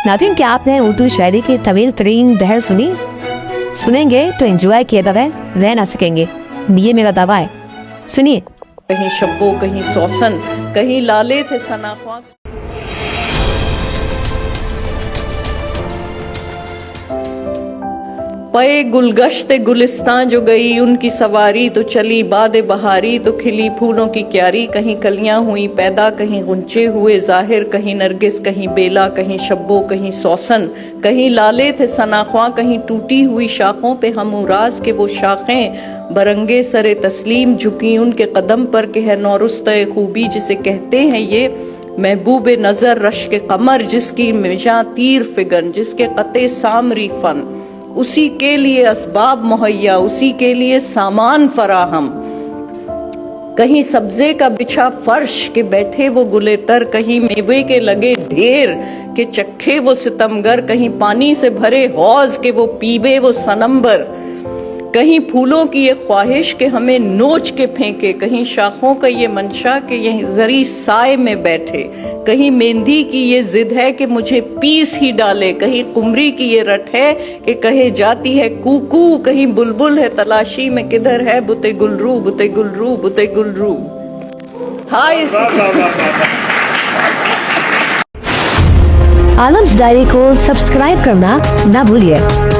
नाज़रीन, क्या आपने उर्दू शायरी की तवील तरीन बहर सुनी? सुनेंगे तो एंजॉय किए बगैर रह ना सकेंगे, ये मेरा दावा है। सुनिए। कहीं शब्बो कहीं सौसन, कहीं लाले थे सनाख्वां। पए गुलगश्त गुलिस्तां जो गई, उनकी सवारी तो चली बादे बहारी, तो खिली फूलों की क्यारी। कहीं कलियां हुई पैदा, कहीं गुंचे हुए ज़ाहिर, कहीं नरगिस कहीं बेला, कहीं शब्बो कहीं सौसन, कहीं लाले थे सनाख्वां, कहीं टूटी हुई शाखों पे हमूराज के वो शाखें। बरंगे सरे तस्लीम झुकी उनके कदम पर के है नौरुस्ते खूबी, जिसे कहते हैं ये महबूब नजर रश के कमर, जिसकी मिजां तीर फिगन, जिसके कते सामरी फन। उसी के लिए असबाब मुहैया, उसी के लिए सामान फराहम। कहीं सब्जे का बिछा फर्श के बैठे वो गुलेतर, कहीं मेवे के लगे ढेर के चखे वो सितमगर, कहीं पानी से भरे हौज के वो पीवे वो सनम्बर। कहीं फूलों की ये ख्वाहिश के हमें नोच के फेंके, कहीं शाखों का ये मंशा के यही जरी साए में बैठे। कहीं मेहंदी की ये जिद है कि मुझे पीस ही डाले, कहीं कुमरी की ये रट है कि कहे जाती है कूकू, कहीं बुलबुल है तलाशी में किधर है बुते गुलरू, बुते गुलरू, बुते गुलरू। आलम्स डायरी को सब्सक्राइब करना ना भूलिए।